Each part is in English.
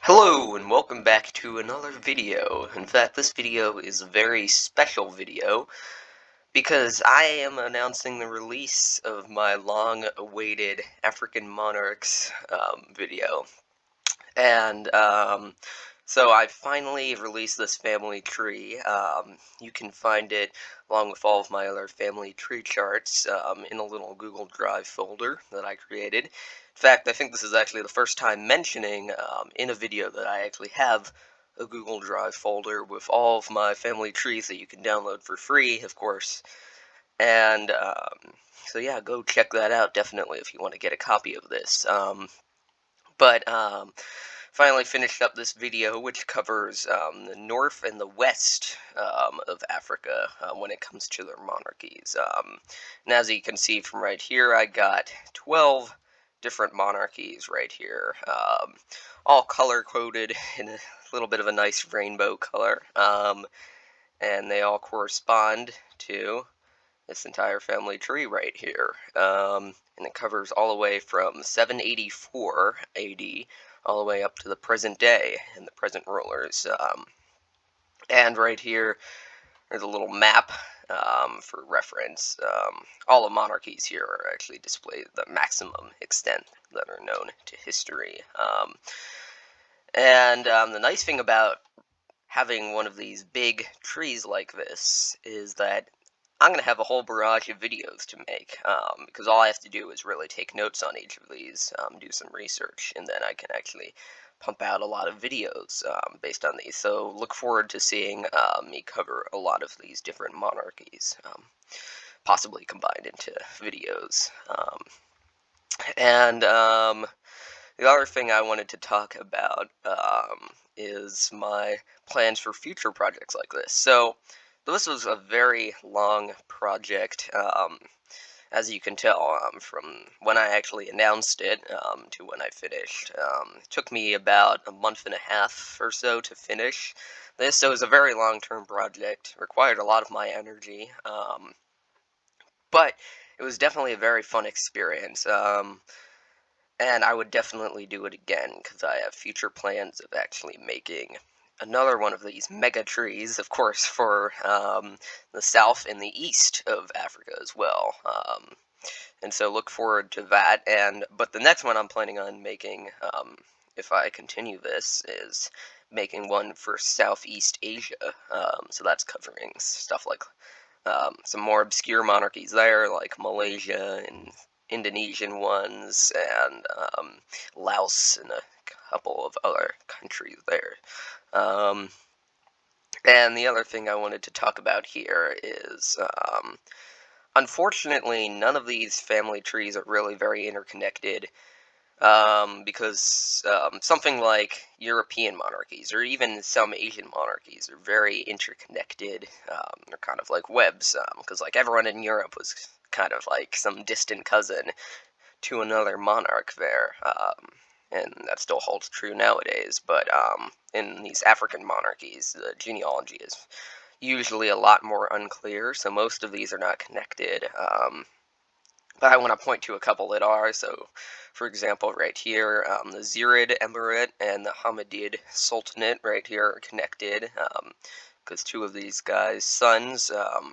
Hello and welcome back to another video. In fact, this video is a very special video because I am announcing the release of my long-awaited African Monarchs video. And so I finally released this family tree. You can find it along with all of my other family tree charts in a little Google Drive folder that I created. In fact, I think this is actually the first time mentioning in a video that I actually have a Google Drive folder with all of my family trees that you can download for free, of course. And so yeah, go check that out definitely if you want to get a copy of this. But finally finished up this video, which covers the north and the west of Africa when it comes to their monarchies. And as you can see from right here, I got 12 different monarchies right here, all color-coded in a little bit of a nice rainbow color, and they all correspond to this entire family tree right here. And it covers all the way from 784 AD all the way up to the present day and the present rulers. And right here, there's a little map for reference. All the monarchies here are actually displayed the maximum extent that are known to history. And the nice thing about having one of these big trees like this is that I'm going to have a whole barrage of videos to make, because all I have to do is really take notes on each of these, do some research, and then I can actually pump out a lot of videos based on these. So look forward to seeing me cover a lot of these different monarchies, possibly combined into videos. And the other thing I wanted to talk about is my plans for future projects like this. So this was a very long project, as you can tell from when I actually announced it to when I finished. It took me about a month and a half or so to finish this, so it was a very long-term project, required a lot of my energy, but it was definitely a very fun experience. And I would definitely do it again, because I have future plans of actually making another one of these mega trees, of course, for the south and the east of Africa as well. And so look forward to that. But the next one I'm planning on making, if I continue this, is making one for Southeast Asia. So that's covering stuff like some more obscure monarchies there, like Malaysia and Indonesian ones, and Laos and a couple of other countries there. And the other thing I wanted to talk about here is, unfortunately, none of these family trees are really very interconnected, because something like European monarchies or even some Asian monarchies are very interconnected. They're kind of like webs, because like everyone in Europe was kind of like some distant cousin to another monarch there, and that still holds true nowadays. But in these African monarchies, the genealogy is usually a lot more unclear, so most of these are not connected. But I want to point to a couple that are. So, for example, right here, the Zirid Emirate and the Hamidid Sultanate right here are connected, because two of these guys' sons,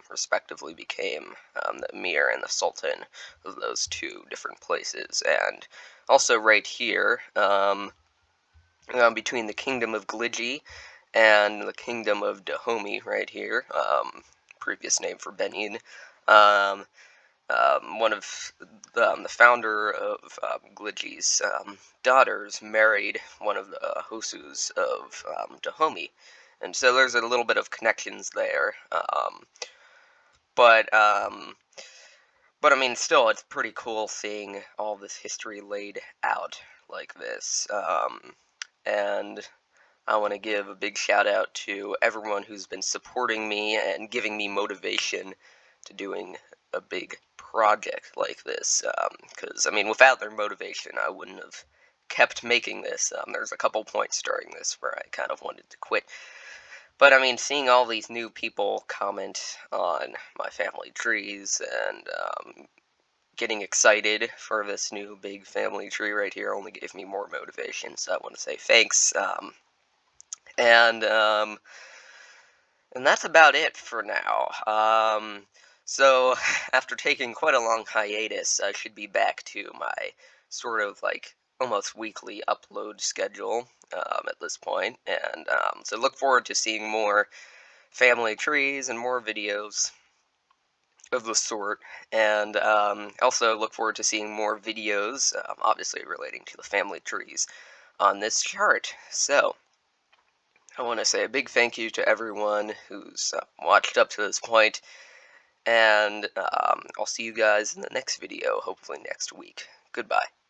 respectively, became the Emir and the Sultan of those two different places. And also right here, between the Kingdom of Gliji and the Kingdom of Dahomey right here, previous name for Benin, one of the founder of Gliji's daughters married one of the Hosus of Dahomey, and so there's a little bit of connections there. But I mean, still, it's pretty cool seeing all this history laid out like this. And I want to give a big shout out to everyone who's been supporting me and giving me motivation to doing a big project like this, because I mean, without their motivation, I wouldn't have kept making this. There's a couple points during this where I kind of wanted to quit, but I mean, seeing all these new people comment on my family trees and getting excited for this new big family tree right here only gave me more motivation. So I want to say thanks. And and that's about it for now. So after taking quite a long hiatus, I should be back to my sort of like almost weekly upload schedule at this point, and so look forward to seeing more family trees and more videos of the sort, and also look forward to seeing more videos, obviously relating to the family trees on this chart. So I want to say a big thank you to everyone who's watched up to this point, and I'll see you guys in the next video, hopefully next week. Goodbye.